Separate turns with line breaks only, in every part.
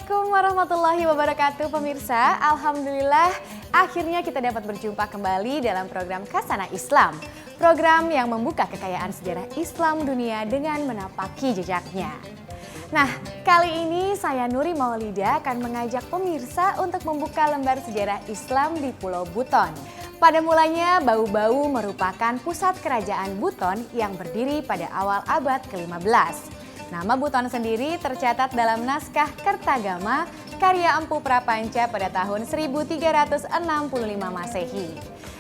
Assalamualaikum warahmatullahi wabarakatuh pemirsa. Alhamdulillah akhirnya kita dapat berjumpa kembali dalam program Khazanah Islam. Program yang membuka kekayaan sejarah Islam dunia dengan menapaki jejaknya. Nah, kali ini saya Nuri Maulida akan mengajak pemirsa untuk membuka lembar sejarah Islam di Pulau Buton. Pada mulanya Bau-Bau merupakan pusat kerajaan Buton yang berdiri pada awal abad ke-15. Nama Buton sendiri tercatat dalam naskah Kertagama karya Empu Prapanca pada tahun 1365 Masehi.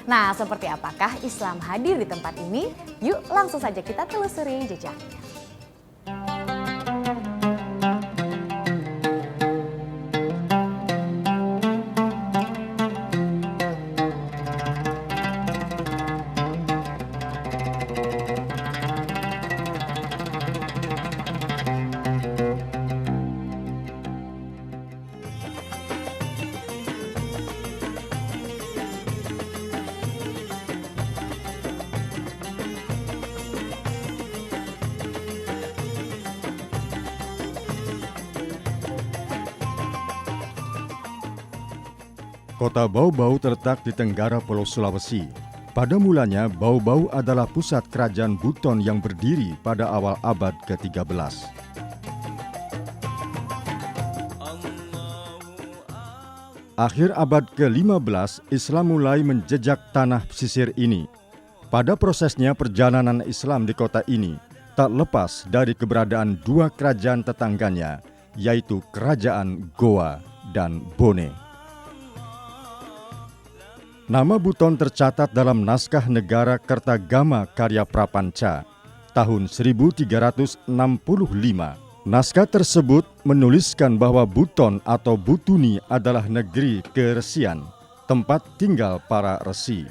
Nah, seperti apakah Islam hadir di tempat ini? Yuk langsung saja kita telusuri jejaknya.
Kota Bau-Bau terletak di tenggara Pulau Sulawesi. Pada mulanya, Bau-Bau adalah pusat kerajaan Buton yang berdiri pada awal abad ke-13. Akhir abad ke-15, Islam mulai menjejak tanah pesisir ini. Pada prosesnya, perjalanan Islam di kota ini tak lepas dari keberadaan dua kerajaan tetangganya, yaitu Kerajaan Goa dan Bone. Nama Buton tercatat dalam naskah negara Kertagama karya Prapanca tahun 1365. Naskah tersebut menuliskan bahwa Buton atau Butuni adalah negeri keresian, tempat tinggal para resi.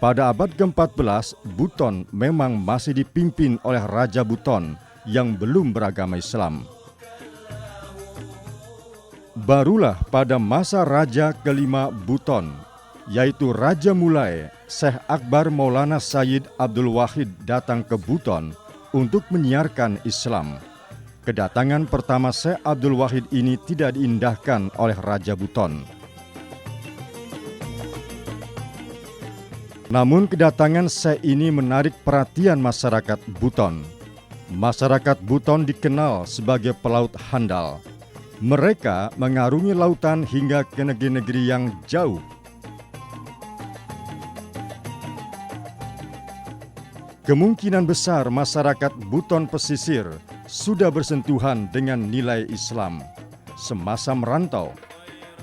Pada abad ke-14, Buton memang masih dipimpin oleh Raja Buton yang belum beragama Islam. Barulah pada masa Raja kelima Buton, yaitu Raja Mulai, Syekh Akbar Maulana Sayyid Abdul Wahid datang ke Buton untuk menyiarkan Islam. Kedatangan pertama Syekh Abdul Wahid ini tidak diindahkan oleh Raja Buton. Namun kedatangan Syekh ini menarik perhatian masyarakat Buton. Masyarakat Buton dikenal sebagai pelaut handal. Mereka mengarungi lautan hingga ke negeri-negeri yang jauh. Kemungkinan besar masyarakat Buton pesisir sudah bersentuhan dengan nilai Islam semasa merantau.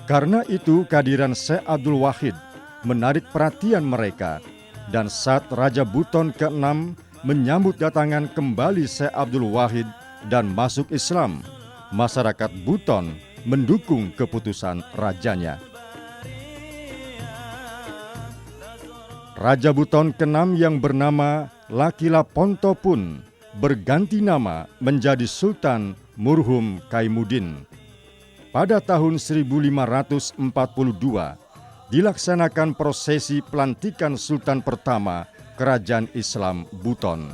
Karena itu kehadiran Syekh Abdul Wahid menarik perhatian mereka, dan saat Raja Buton ke-6 menyambut datangan kembali Syekh Abdul Wahid dan masuk Islam, masyarakat Buton mendukung keputusan rajanya. Raja Buton ke-6 yang bernama Lakila Ponto pun berganti nama menjadi Sultan Murhum Kaimuddin. Pada tahun 1542 dilaksanakan prosesi pelantikan Sultan pertama Kerajaan Islam Buton.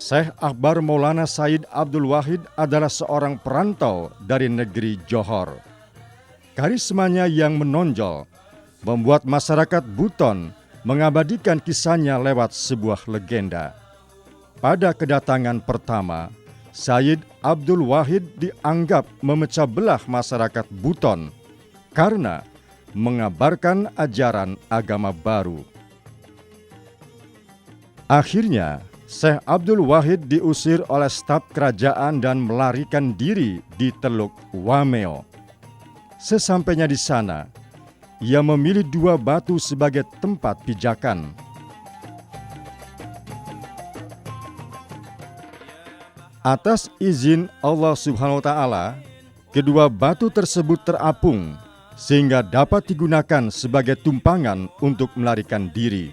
Syekh Akbar Maulana Sayyid Abdul Wahid adalah seorang perantau dari negeri Johor. Karismanya yang menonjol membuat masyarakat Buton mengabadikan kisahnya lewat sebuah legenda. Pada kedatangan pertama, Sayyid Abdul Wahid dianggap memecah belah masyarakat Buton karena mengabarkan ajaran agama baru. Akhirnya, Syekh Abdul Wahid diusir oleh staf kerajaan dan melarikan diri di Teluk Wameo. Sesampainya di sana, ia memilih dua batu sebagai tempat pijakan. Atas izin Allah Subhanahu wa Ta'ala, kedua batu tersebut terapung sehingga dapat digunakan sebagai tumpangan untuk melarikan diri.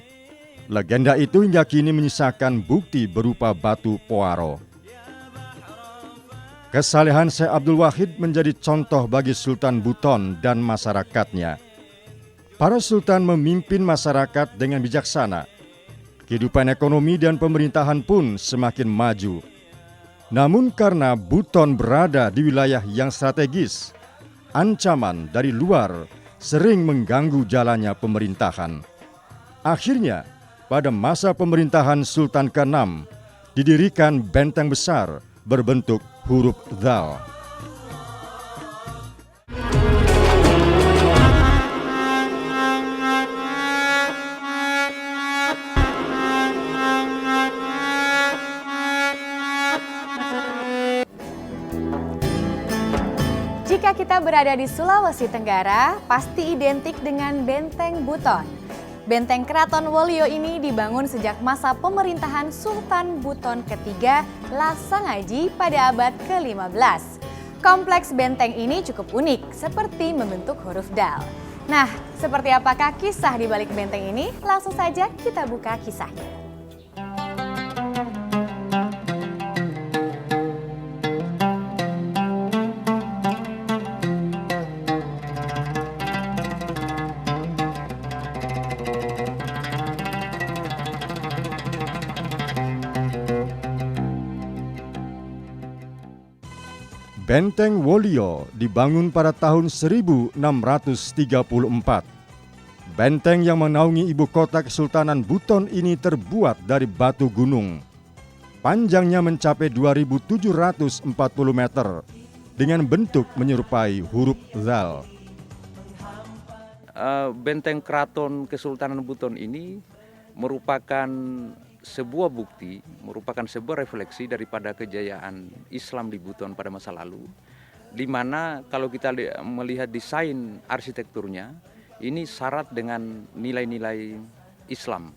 Legenda itu hingga kini menyisakan bukti berupa batu poaro. Kesalehan Syekh Abdul Wahid menjadi contoh bagi Sultan Buton dan masyarakatnya. Para sultan memimpin masyarakat dengan bijaksana. kehidupan ekonomi dan pemerintahan pun semakin maju. Namun karena Buton berada di wilayah yang strategis, ancaman dari luar sering mengganggu jalannya pemerintahan. Akhirnya, pada masa pemerintahan Sultan ke-6, didirikan benteng besar berbentuk huruf Dzal.
Jika kita berada di Sulawesi Tenggara, pasti identik dengan Benteng Buton. Benteng Keraton Wolio ini dibangun sejak masa pemerintahan Sultan Buton ketiga Lasangaji pada abad ke-15. Kompleks benteng ini cukup unik, seperti membentuk huruf Dal. Nah, seperti apakah kisah di balik benteng ini? Langsung saja kita buka kisahnya.
Benteng Wolio dibangun pada tahun 1634. Benteng yang menaungi ibu kota Kesultanan Buton ini terbuat dari batu gunung. Panjangnya mencapai 2.740 meter dengan bentuk menyerupai huruf Dzal.
Benteng Keraton Kesultanan Buton ini merupakan sebuah bukti, merupakan sebuah refleksi daripada kejayaan Islam di Buton pada masa lalu, di mana kalau kita melihat desain arsitekturnya, ini syarat dengan nilai-nilai Islam.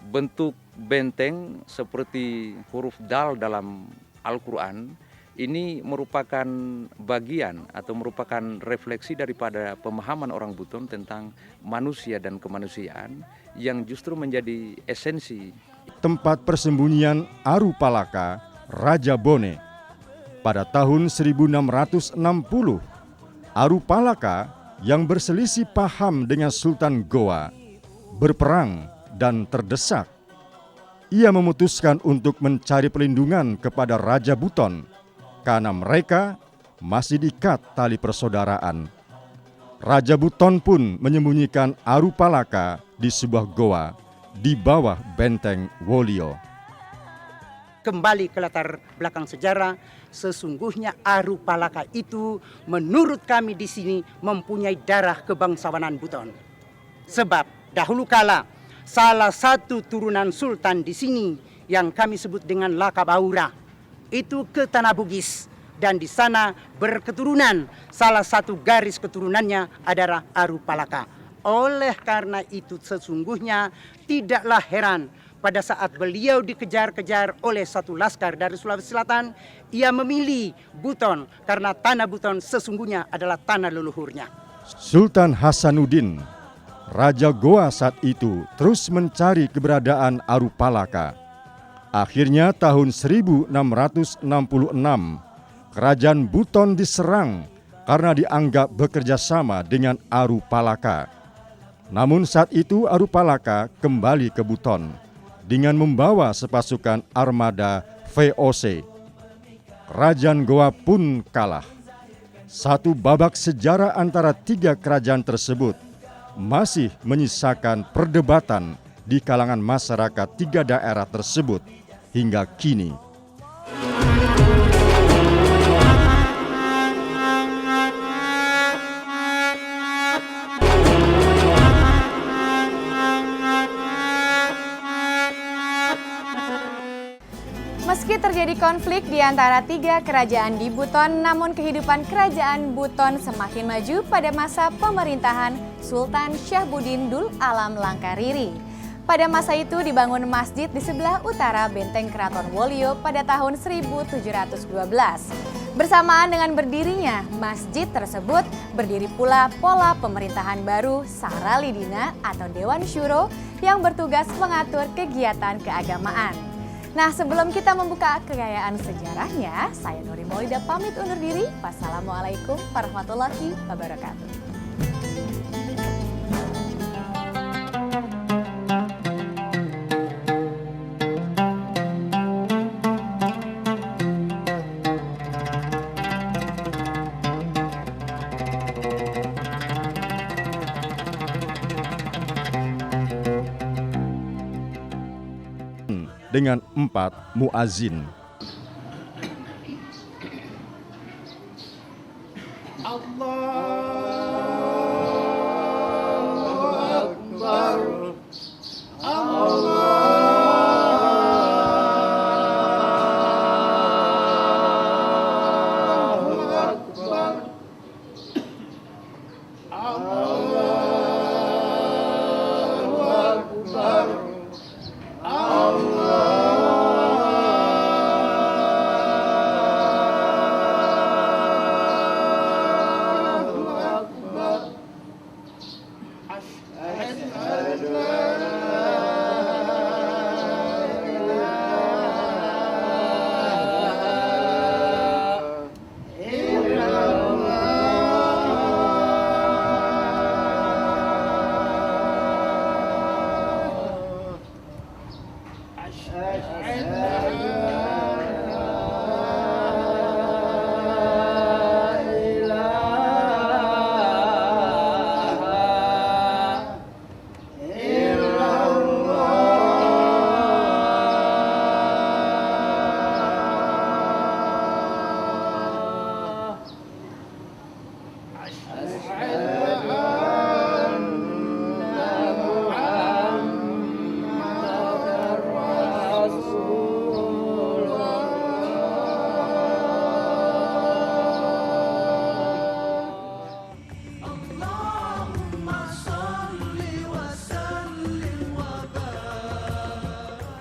Bentuk benteng seperti huruf Dal dalam Al-Quran, ini merupakan bagian atau merupakan refleksi daripada pemahaman orang Buton tentang manusia dan kemanusiaan yang justru menjadi esensi
tempat persembunyian Aru Palaka, Raja Bone. Pada tahun 1660, Aru Palaka yang berselisih paham dengan Sultan Goa berperang dan terdesak. Ia memutuskan untuk mencari perlindungan kepada Raja Buton karena mereka masih diikat tali persaudaraan. Raja Buton pun menyembunyikan Aru Palaka di sebuah goa di bawah benteng Wolio.
Kembali ke latar belakang sejarah, sesungguhnya Aru Palaka itu menurut kami di sini mempunyai darah kebangsawanan Buton. Sebab dahulu kala salah satu turunan sultan di sini yang kami sebut dengan lakab Aura itu ke Tanah Bugis, dan di sana berketurunan, salah satu garis keturunannya adalah Aru Palaka. Oleh karena itu sesungguhnya tidaklah heran pada saat beliau dikejar-kejar oleh satu laskar dari Sulawesi Selatan, ia memilih Buton karena tanah Buton sesungguhnya adalah tanah leluhurnya.
Sultan Hasanuddin, Raja Goa saat itu, terus mencari keberadaan Aru Palaka. Akhirnya tahun 1666, Kerajaan Buton diserang karena dianggap bekerja sama dengan Aru Palaka. Namun saat itu Aru Palaka kembali ke Buton dengan membawa sepasukan armada VOC. Kerajaan Goa pun kalah. Satu babak sejarah antara tiga kerajaan tersebut masih menyisakan perdebatan di kalangan masyarakat tiga daerah tersebut hingga kini.
Meski terjadi konflik di antara tiga kerajaan di Buton, namun kehidupan kerajaan Buton semakin maju pada masa pemerintahan Sultan Syahbudin Dul Alam Langkariri. Pada masa itu dibangun masjid di sebelah utara benteng Keraton Wolio pada tahun 1712. Bersamaan dengan berdirinya masjid tersebut, berdiri pula pola pemerintahan baru Saralidina atau Dewan Syuro yang bertugas mengatur kegiatan keagamaan. Nah, sebelum kita membuka kekayaan sejarahnya, saya Nuri Maulida pamit undur diri. Wassalamualaikum warahmatullahi wabarakatuh.
dengan 4 muazin.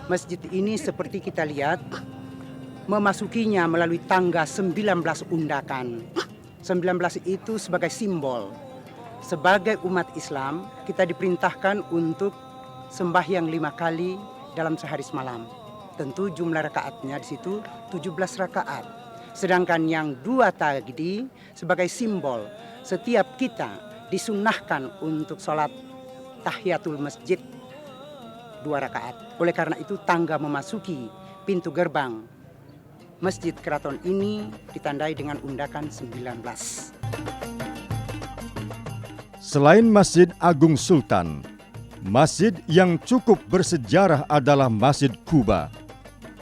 Masjid ini seperti kita lihat memasukinya melalui tangga 19 undakan. 19 itu sebagai simbol. Sebagai umat Islam, kita diperintahkan untuk sembahyang 5 kali dalam sehari semalam. Tentu jumlah rakaatnya di situ 17 rakaat. Sedangkan yang 2 tadi sebagai simbol setiap kita disunnahkan untuk sholat tahiyatul masjid 2 rakaat. Oleh karena itu tangga memasuki pintu gerbang Masjid Keraton ini ditandai dengan undakan 19.
Selain Masjid Agung Sultan, masjid yang cukup bersejarah adalah Masjid Quba.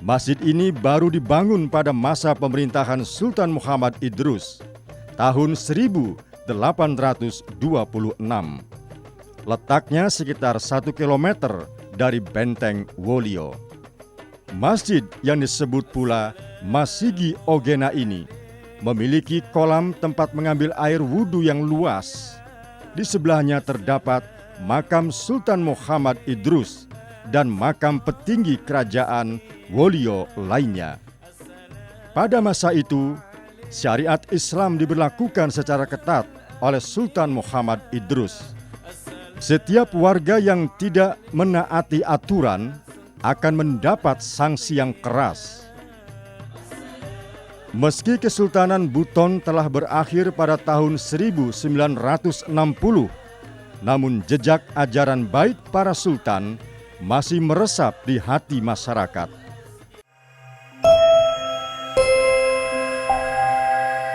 Masjid ini baru dibangun pada masa pemerintahan Sultan Muhammad Idrus tahun 1826. Letaknya sekitar 1 kilometer dari Benteng Wolio. Masjid yang disebut pula Masigi Ogena ini memiliki kolam tempat mengambil air wudhu yang luas. Di sebelahnya terdapat makam Sultan Muhammad Idrus dan makam petinggi kerajaan Wolio lainnya. Pada masa itu, syariat Islam diberlakukan secara ketat oleh Sultan Muhammad Idrus. Setiap warga yang tidak menaati aturan akan mendapat sanksi yang keras. Meski Kesultanan Buton telah berakhir pada tahun 1960, namun jejak ajaran baik para sultan masih meresap di hati masyarakat.